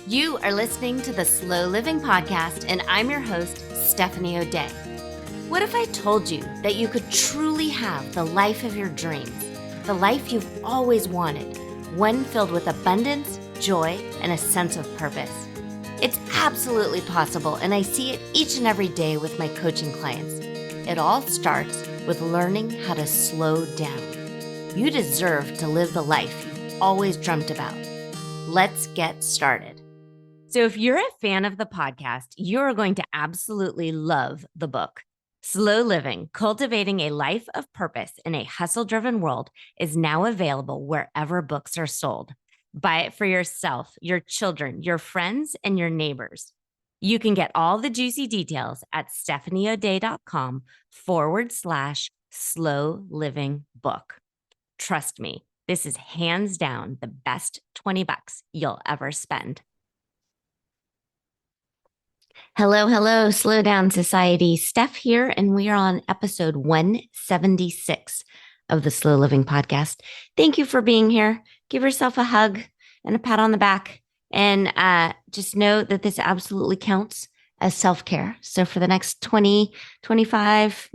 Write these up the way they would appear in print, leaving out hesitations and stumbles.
You are listening to the Slow Living Podcast, and I'm your host, Stephanie O'Day. What if I told you that you could truly have the life of your dreams, the life you've always wanted, one filled with abundance, joy, and a sense of purpose? It's absolutely possible, and I see it each and every day with my coaching clients. It all starts with learning how to slow down. You deserve to live the life you've always dreamt about. Let's get started. So if you're a fan of the podcast, you're going to absolutely love the book. Slow Living, Cultivating a Life of Purpose in a Hustle-Driven World is now available wherever books are sold. Buy it for yourself, your children, your friends, and your neighbors. You can get all the juicy details at stephanieoday.com/slow living book. Trust me, this is hands down the best $20 you'll ever spend. Hello, Slow Down Society. Steph here, and we are on episode 176 of the Slow Living Podcast. Thank you for being here. Give yourself a hug and a pat on the back, and just know that this absolutely counts as self-care. So for the next 20, 25,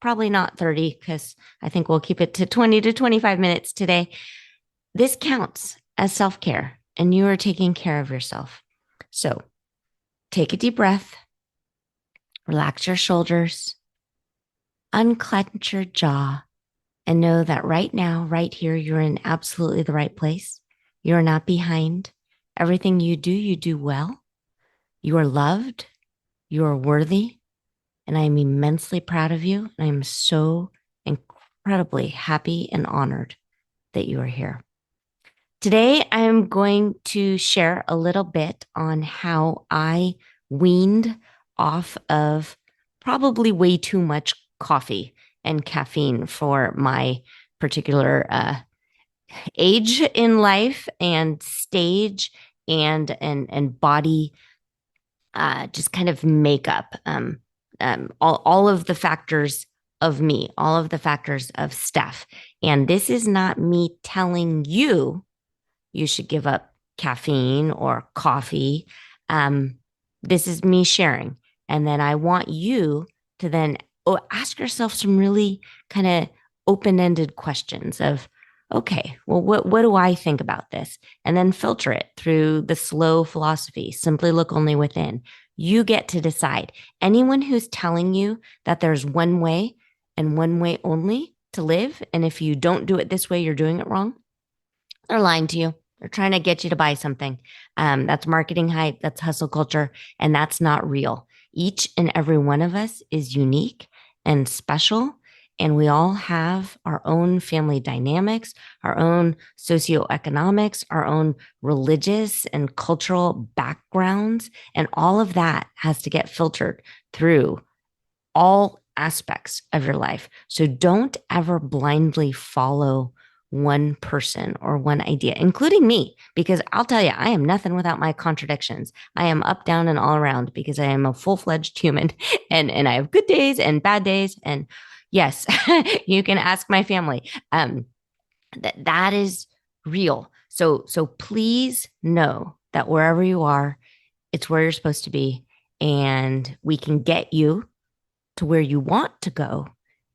probably not 30, because I think we'll keep it to 20 to 25 minutes today. This counts as self-care, and you are taking care of yourself. So take a deep breath, relax your shoulders, unclench your jaw, and know that right now, right here, you're in absolutely the right place. You're not behind. Everything you do well. You are loved. You are worthy. And I am immensely proud of you. And I am so incredibly happy and honored that you are here. Today, I'm going to share a little bit on how I weaned off of probably way too much coffee and caffeine for my particular age in life and stage and body just kind of makeup. All of the factors of me, all of the factors of Steph. And this is not me telling you should give up caffeine or coffee. This is me sharing. And then I want you to then ask yourself some really kind of open-ended questions of, okay, well, what do I think about this? And then filter it through the slow philosophy. Simply look only within. You get to decide. Anyone who's telling you that there's one way and one way only to live, and if you don't do it this way, you're doing it wrong, they're lying to you. They're trying to get you to buy something. That's marketing hype. That's hustle culture. And that's not real. Each and every one of us is unique and special. And we all have our own family dynamics, our own socioeconomics, our own religious and cultural backgrounds. And all of that has to get filtered through all aspects of your life. So don't ever blindly follow one person or one idea, including me, because I'll tell you, I am nothing without my contradictions. I am up, down, and all around because I am a full-fledged human and I have good days and bad days. And yes, you can ask my family. That is real. So please know that wherever you are, it's where you're supposed to be, and we can get you to where you want to go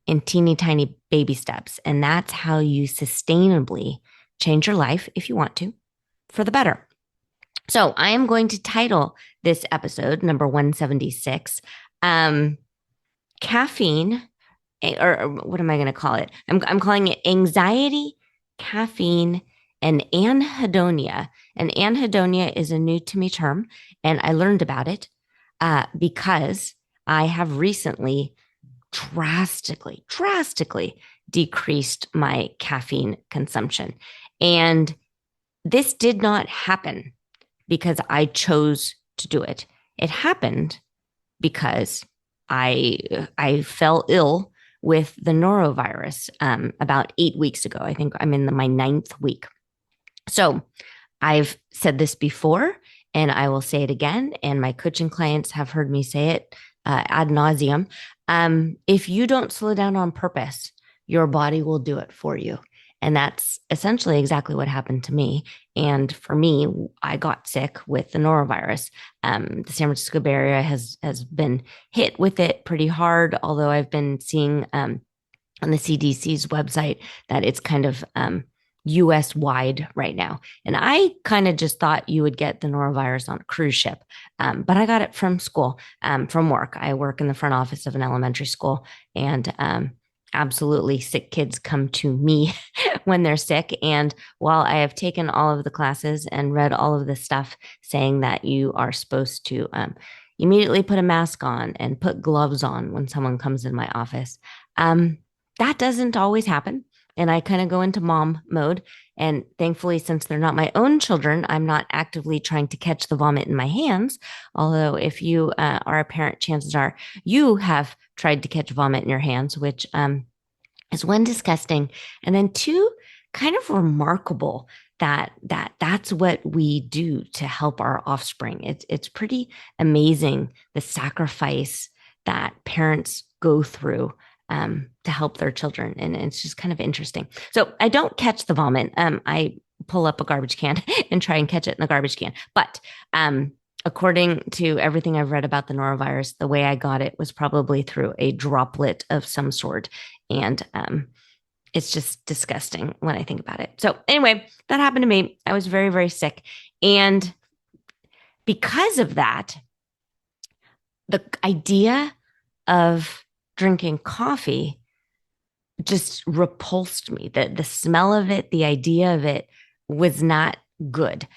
in teeny tiny baby steps. And that's how you sustainably change your life, if you want to, for the better. So I am going to title this episode, number 176, Caffeine, or what am I going to call it? I'm calling it Anxiety, Caffeine, and Anhedonia. And anhedonia is a new to me term, and I learned about it because I have recently drastically decreased my caffeine consumption. And this did not happen because I chose to do it. It happened because I fell ill with the norovirus about 8 weeks ago. I think I'm in my 9th week. So I've said this before, and I will say it again. And my coaching clients have heard me say it ad nauseum. If you don't slow down on purpose, your body will do it for you. And that's essentially exactly what happened to me. And for me, I got sick with the norovirus. The San Francisco Bay Area has been hit with it pretty hard, although I've been seeing on the CDC's website that it's kind of US wide right now. And I kind of just thought you would get the norovirus on a cruise ship. But I got it from school, from work. I work in the front office of an elementary school, and absolutely sick kids come to me when they're sick. And while I have taken all of the classes and read all of the stuff saying that you are supposed to immediately put a mask on and put gloves on when someone comes in my office, that doesn't always happen. And I kind of go into mom mode. And thankfully, since they're not my own children, I'm not actively trying to catch the vomit in my hands. Although, if you are a parent, chances are you have tried to catch vomit in your hands, which is one, disgusting, and then two, kind of remarkable that's what we do to help our offspring. It's pretty amazing the sacrifice that parents go through to help their children. And it's just kind of interesting. So I don't catch the vomit. I pull up a garbage can and try and catch it in the garbage can. But according to everything I've read about the norovirus, the way I got it was probably through a droplet of some sort. And it's just disgusting when I think about it. So anyway, that happened to me. I was very, very sick. And because of that, the idea of drinking coffee just repulsed me. The smell of it, the idea of it was not good.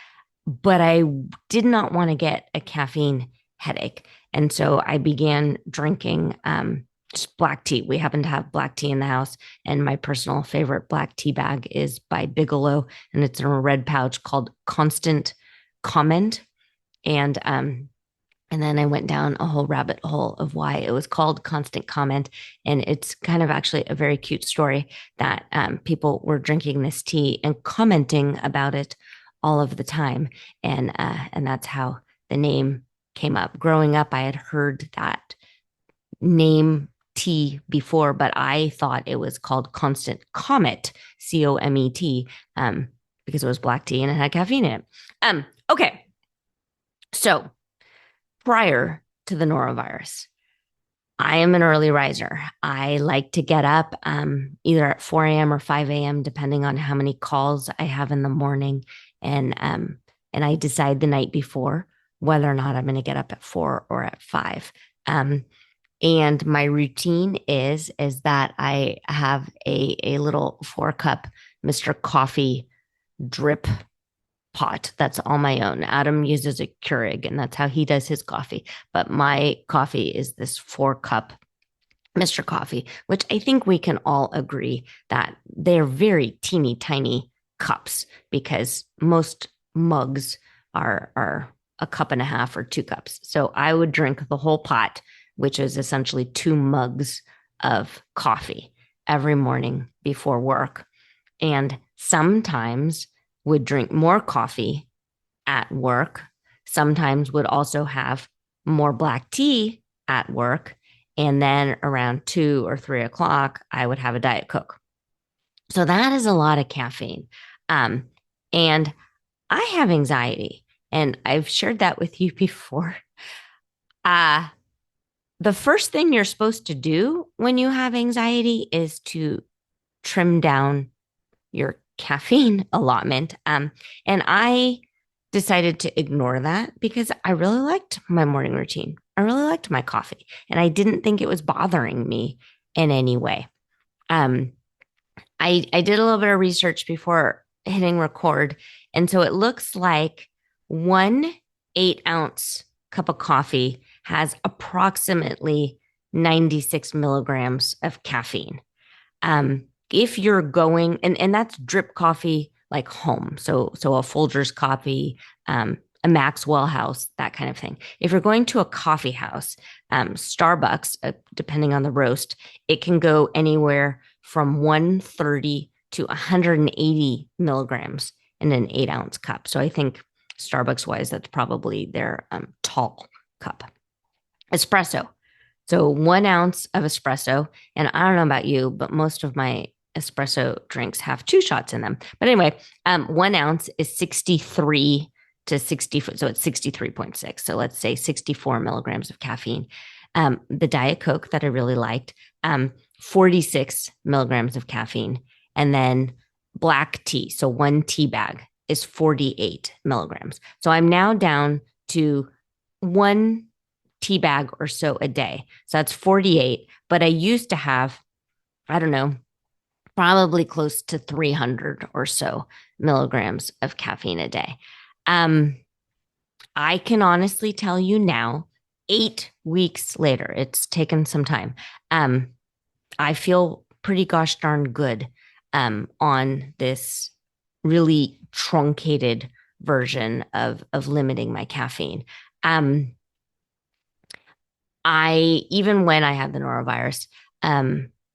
But I did not want to get a caffeine headache. And so I began drinking just black tea. We happen to have black tea in the house. And my personal favorite black tea bag is by Bigelow. And it's in a red pouch called Constant Comment. And then I went down a whole rabbit hole of why it was called Constant Comment. And it's kind of actually a very cute story that people were drinking this tea and commenting about it all of the time. And that's how the name came up. Growing up, I had heard that name tea before, but I thought it was called Constant Comet, Comet, because it was black tea and it had caffeine in it. Okay. So prior to the norovirus, I am an early riser. I like to get up either at 4 a.m. or 5 a.m., depending on how many calls I have in the morning. And I decide the night before whether or not I'm going to get up at 4 or at 5. And my routine is that I have a little 4-cup Mr. Coffee drip pot that's all my own. Adam uses a Keurig, and that's how he does his coffee. But my coffee is this 4-cup Mr. Coffee, which I think we can all agree that they're very teeny tiny cups, because most mugs are a cup and a half or 2 cups. So I would drink the whole pot, which is essentially 2 mugs of coffee every morning before work. And sometimes would drink more coffee at work, sometimes would also have more black tea at work. And then around 2 or 3 o'clock, I would have a Diet Coke. So that is a lot of caffeine. And I have anxiety, and I've shared that with you before. The first thing you're supposed to do when you have anxiety is to trim down your caffeine allotment. And I decided to ignore that because I really liked my morning routine. I really liked my coffee, and I didn't think it was bothering me in any way. I did a little bit of research before hitting record. And so it looks like 1 8-ounce cup of coffee has approximately 96 milligrams of caffeine. If you're going, and that's drip coffee, like home. So a Folgers coffee, a Maxwell House, that kind of thing. If you're going to a coffee house, Starbucks, depending on the roast, it can go anywhere from 130 to 180 milligrams in an 8-ounce cup. So I think Starbucks wise, that's probably their tall cup. Espresso. So 1 ounce of espresso. And I don't know about you, but most of my espresso drinks have 2 shots in them. But anyway, 1 ounce is 63 to 60, so it's 63.6. So let's say 64 milligrams of caffeine. The Diet Coke that I really liked, 46 milligrams of caffeine. And then black tea, so 1 tea bag is 48 milligrams. So I'm now down to 1 tea bag or so a day. So that's 48. But I used to have, I don't know, probably close to 300 or so milligrams of caffeine a day. I can honestly tell you now, 8 weeks later, it's taken some time. I feel pretty gosh darn good on this really truncated version of limiting my caffeine. I, even when I had the norovirus,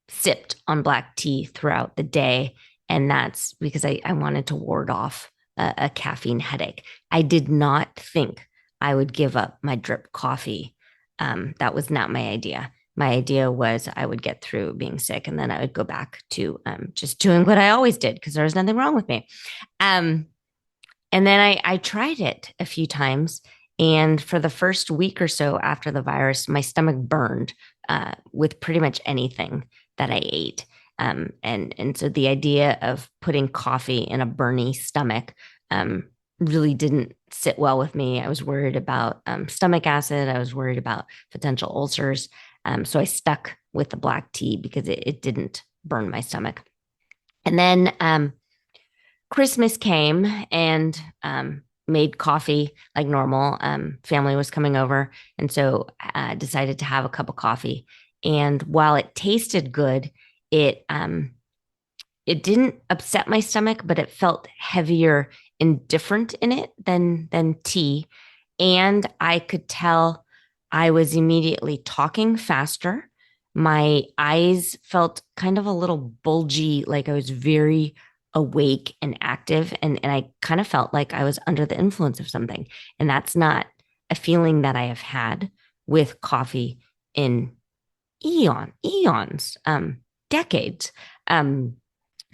sipped on black tea throughout the day. And that's because I wanted to ward off a caffeine headache. I did not think I would give up my drip coffee. That was not my idea. My idea was I would get through being sick and then I would go back to just doing what I always did because there was nothing wrong with me. And then I tried it a few times. And for the first week or so after the virus, my stomach burned with pretty much anything that I ate. And so the idea of putting coffee in a burny stomach really didn't sit well with me. I was worried about stomach acid. I was worried about potential ulcers. So I stuck with the black tea because it didn't burn my stomach. And then Christmas came and made coffee like normal. Family was coming over. And so I decided to have a cup of coffee. And while it tasted good, it didn't upset my stomach, but it felt heavier and different in it than tea. And I could tell I was immediately talking faster. My eyes felt kind of a little bulgy, like I was very awake and active. And I kind of felt like I was under the influence of something. And that's not a feeling that I have had with coffee in eons, decades. So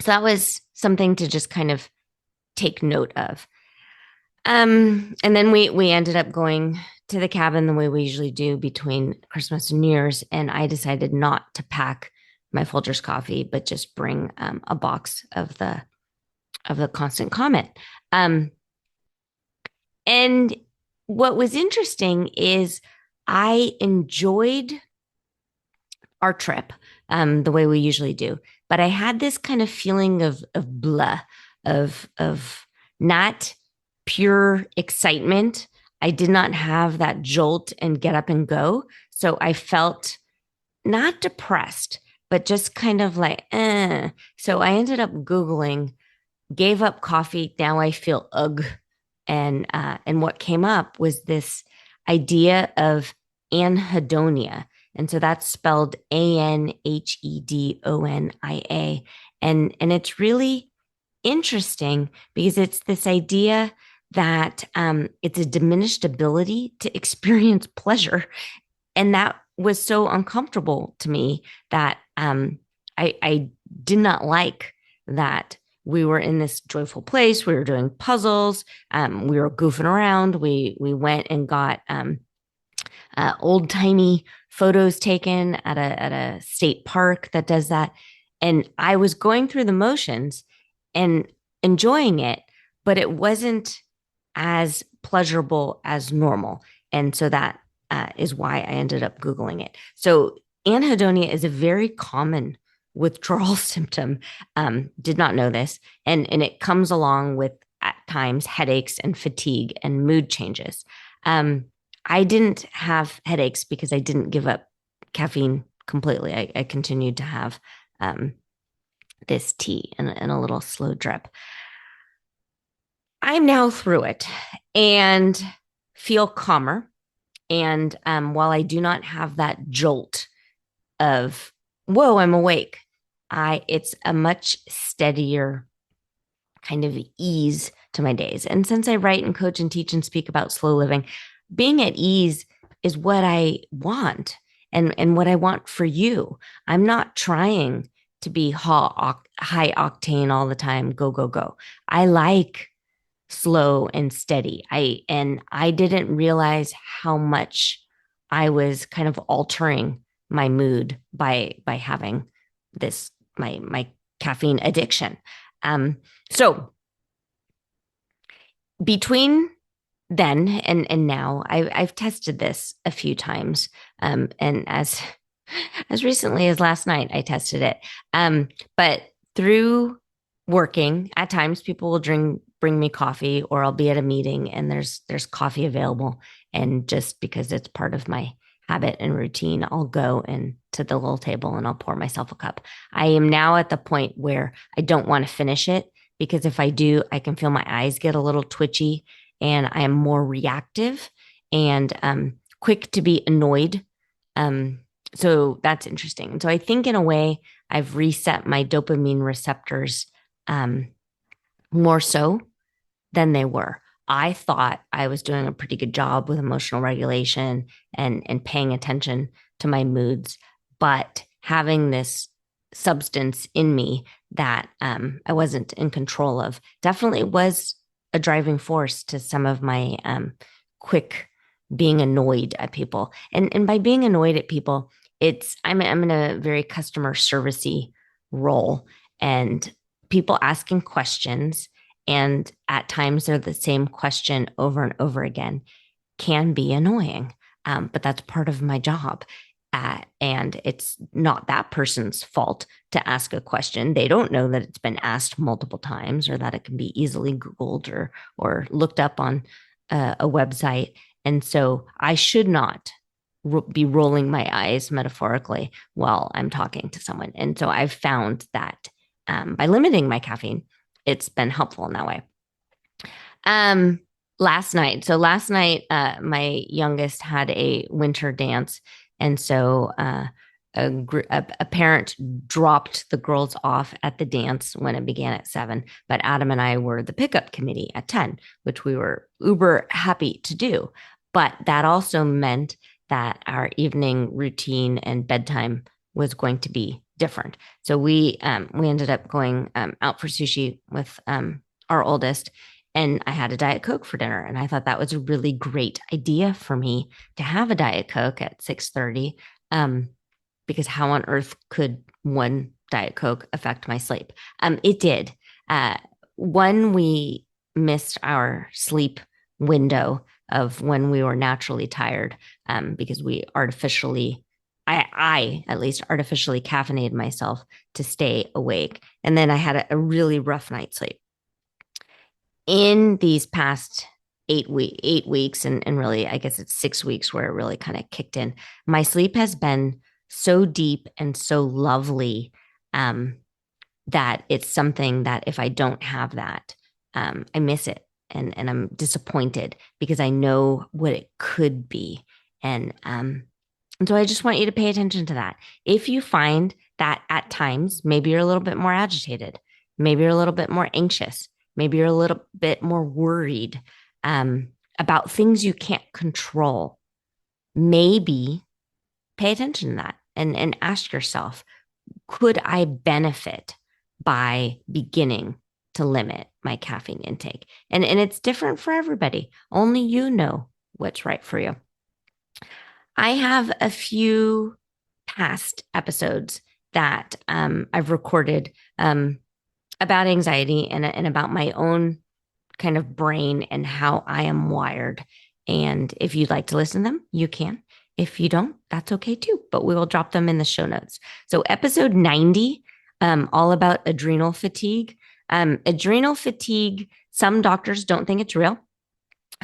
that was something to just kind of take note of. And then we ended up going to the cabin the way we usually do between Christmas and New Year's. And I decided not to pack my Folgers coffee, but just bring a box of the Constant Comment. And what was interesting is I enjoyed our trip the way we usually do, but I had this kind of feeling of blah, of not pure excitement. I did not have that jolt and get up and go. So I felt not depressed, but just kind of like, eh. So I ended up Googling, gave up coffee. Now I feel ugh. And what came up was this idea of anhedonia. And so that's spelled Anhedonia. And it's really interesting because it's this idea that it's a diminished ability to experience pleasure. And that was so uncomfortable to me that I did not like that we were in this joyful place. We were doing puzzles. We were goofing around. We went and got old timey photos taken at a state park that does that. And I was going through the motions and enjoying it, but it wasn't as pleasurable as normal. And so that is why I ended up Googling it. So anhedonia is a very common withdrawal symptom. Did not know this. And it comes along with at times headaches and fatigue and mood changes. I didn't have headaches because I didn't give up caffeine completely. I continued to have this tea and a little slow drip. I'm now through it and feel calmer. And while I do not have that jolt of, whoa, I'm awake, it's a much steadier kind of ease to my days. And since I write and coach and teach and speak about slow living, being at ease is what I want and what I want for you. I'm not trying to be high octane all the time, go, go, go. I like slow and steady. I didn't realize how much I was kind of altering my mood by having this my caffeine addiction. Um, so between then and now, I've tested this a few times, and as recently as last night, I tested it. But through working, at times people will bring me coffee, or I'll be at a meeting and there's coffee available. And just because it's part of my habit and routine, I'll go and to the little table and I'll pour myself a cup. I am now at the point where I don't want to finish it, because if I do, I can feel my eyes get a little twitchy and I am more reactive and quick to be annoyed. So that's interesting. And so I think in a way, I've reset my dopamine receptors more so than they were. I thought I was doing a pretty good job with emotional regulation and paying attention to my moods, but having this substance in me that I wasn't in control of definitely was a driving force to some of my quick being annoyed at people. And by being annoyed at people, I'm in a very customer servicey role, and people asking questions, and at times they're the same question over and over again, can be annoying. But that's part of my job. And it's not that person's fault to ask a question. They don't know that it's been asked multiple times, or that it can be easily Googled or looked up on a website. And so I should not be rolling my eyes metaphorically while I'm talking to someone. And so I've found that by limiting my caffeine, it's been helpful in that way. Last night, my youngest had a winter dance. And so a parent dropped the girls off at the dance when it began at 7, but Adam and I were the pickup committee at 10, which we were uber happy to do. But that also meant that our evening routine and bedtime was going to be different. So we ended up going out for sushi with our oldest, and I had a Diet Coke for dinner. And I thought that was a really great idea for me to have a Diet Coke at 6:30, because how on earth could one Diet Coke affect my sleep? It did. When we missed our sleep window of when we were naturally tired, because we artificially, I at least artificially caffeinated myself to stay awake. And then I had a really rough night's sleep. In these past 8 weeks, and really, I guess it's 6 weeks where it really kind of kicked in, my sleep has been so deep and so lovely, that it's something that if I don't have that, I miss it. And I'm disappointed because I know what it could be. And so I just want you to pay attention to that. If you find that at times, maybe you're a little bit more agitated, maybe you're a little bit more anxious, maybe you're a little bit more worried about things you can't control, maybe pay attention to that and ask yourself, could I benefit by beginning to limit my caffeine intake? And it's different for everybody. Only you know what's right for you. I have a few past episodes that I've recorded about anxiety and about my own kind of brain and how I am wired. And if you'd like to listen to them, you can. If you don't, that's okay too, but we will drop them in the show notes. So episode 90, all about adrenal fatigue. Adrenal fatigue, some doctors don't think it's real.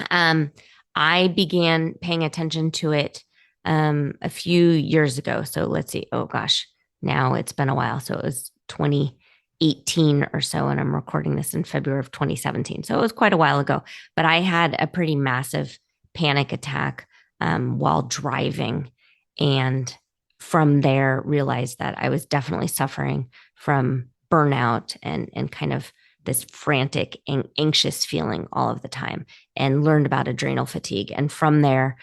I began paying attention to it a few years ago. So let's see. Oh gosh, now it's been a while. So it was 2018 or so, and I'm recording this in February of 2017. So it was quite a while ago, but I had a pretty massive panic attack while driving. And from there, realized that I was definitely suffering from burnout and kind of this frantic and anxious feeling all of the time, and learned about adrenal fatigue. And from there,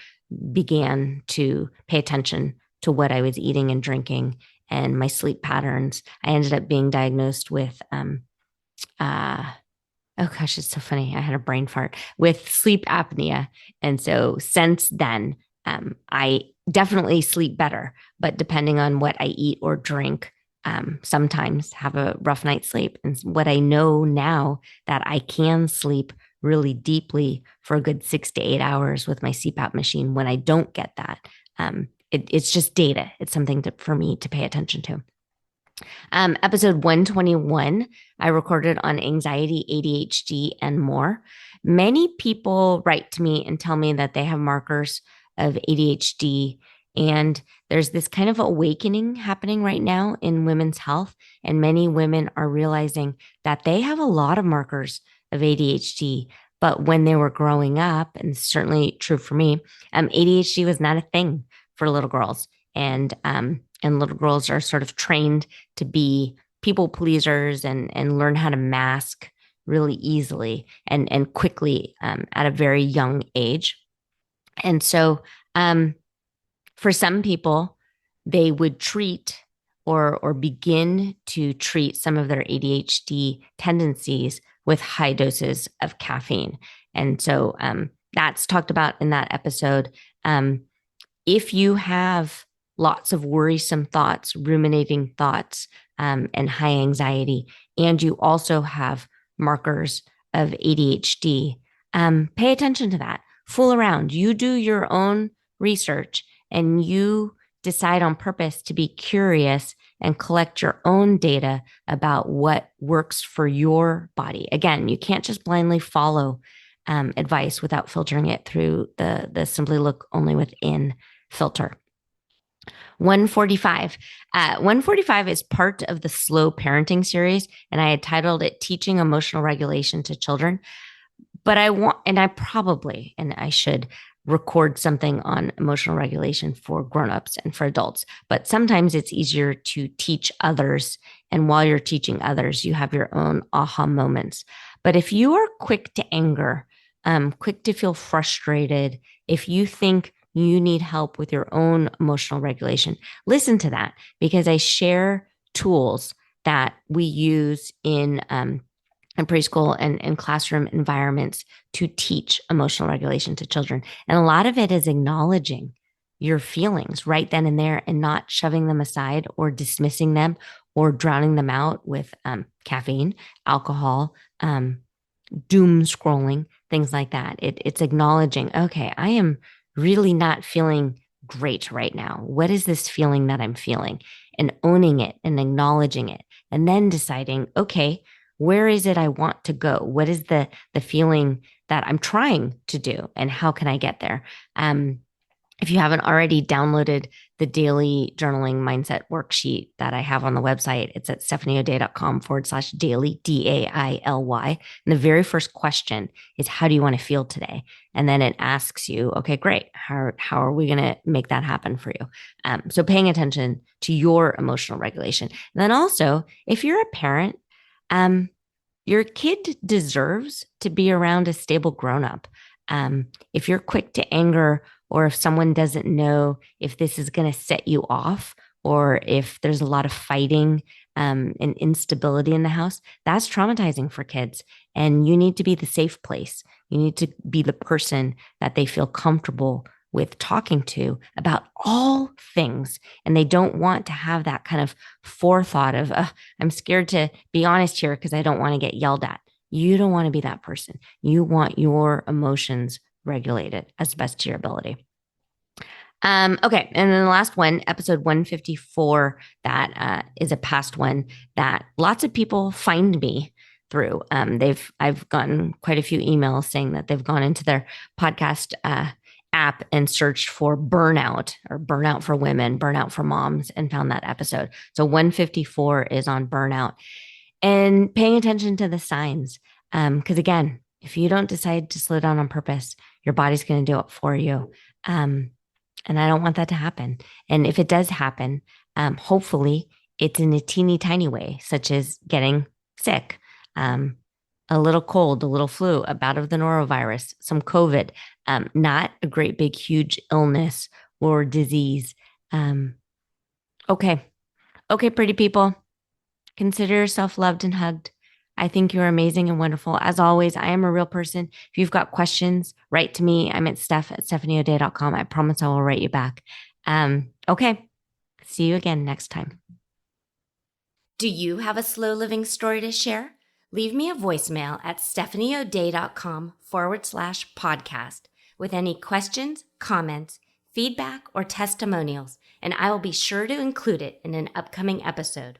began to pay attention to what I was eating and drinking and my sleep patterns. I ended up being diagnosed with, uh, oh gosh, it's so funny. I had a brain fart with sleep apnea. And so since then, I definitely sleep better, but depending on what I eat or drink, sometimes have a rough night's sleep. And what I know now that I can sleep really deeply for a good 6 to 8 hours with my CPAP machine when I don't get that. It's just data. It's something for me to pay attention to. Episode 121, I recorded on anxiety, ADHD, and more. Many people write to me and tell me that they have markers of ADHD. And there's this kind of awakening happening right now in women's health. And many women are realizing that they have a lot of markers of ADHD. But when they were growing up, and certainly true for me, ADHD was not a thing for little girls. And little girls are sort of trained to be people pleasers and learn how to mask really easily and quickly at a very young age. And so for some people, they would treat or begin to treat some of their ADHD tendencies with high doses of caffeine. And so that's talked about in that episode. If you have lots of worrisome thoughts, ruminating thoughts, and high anxiety, and you also have markers of ADHD, pay attention to that. Fool around. You do your own research and you decide on purpose to be curious and collect your own data about what works for your body. Again, you can't just blindly follow advice without filtering it through the Simply Look Only Within filter. 145. 145 is part of the slow parenting series, and I had titled it Teaching Emotional Regulation to Children. But I should record something on emotional regulation for grownups and for adults. But sometimes it's easier to teach others. And while you're teaching others, you have your own aha moments. But if you are quick to anger, quick to feel frustrated, if you think you need help with your own emotional regulation, listen to that, because I share tools that we use in preschool and classroom environments to teach emotional regulation to children. And a lot of it is acknowledging your feelings right then and there and not shoving them aside or dismissing them or drowning them out with caffeine, alcohol, doom scrolling, things like that. It's acknowledging, okay, I am really not feeling great right now. What is this feeling that I'm feeling? And owning it and acknowledging it, and then deciding, okay, where is it I want to go? What is the feeling that I'm trying to do, and how can I get there? If you haven't already downloaded the daily journaling mindset worksheet that I have on the website, it's at stephanieodea.com/daily, DAILY. And the very first question is, how do you want to feel today? And then it asks you, okay, great. How are we going to make that happen for you? So paying attention to your emotional regulation. And then also, if you're a parent, your kid deserves to be around a stable grown-up. If you're quick to anger, or if someone doesn't know if this is going to set you off, or if there's a lot of fighting and instability in the house, that's traumatizing for kids. And you need to be the safe place. You need to be the person that they feel comfortable with talking to about all things. And they don't want to have that kind of forethought of, I'm scared to be honest here because I don't want to get yelled at. You don't want to be that person. You want your emotions regulated as best to your ability. Okay. And then the last one, episode 154, that is a past one that lots of people find me through. I've gotten quite a few emails saying that they've gone into their podcast app and searched for burnout, or burnout for women, burnout for moms, and found that episode. So 154 is on burnout and paying attention to the signs. Because again, if you don't decide to slow down on purpose, your body's going to do it for you. And I don't want that to happen. And if it does happen, hopefully it's in a teeny tiny way, such as getting sick, a little cold, a little flu, a bout of the norovirus, some COVID, not a great big huge illness or disease. Okay. Okay, pretty people, consider yourself loved and hugged. I think you're amazing and wonderful. As always, I am a real person. If you've got questions, write to me. I'm at steph@stephanieoday.com. I promise I will write you back. Okay. See you again next time. Do you have a slow living story to share? Leave me a voicemail at stephanieoday.com/podcast with any questions, comments, feedback, or testimonials, and I will be sure to include it in an upcoming episode.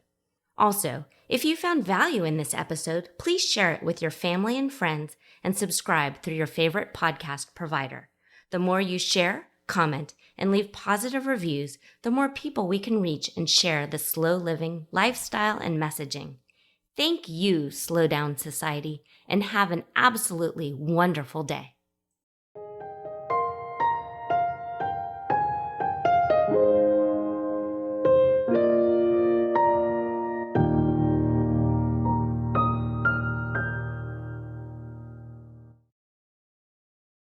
Also, if you found value in this episode, please share it with your family and friends and subscribe through your favorite podcast provider. The more you share, comment, and leave positive reviews, the more people we can reach and share the slow living lifestyle and messaging. Thank you, Slow Down Society, and have an absolutely wonderful day.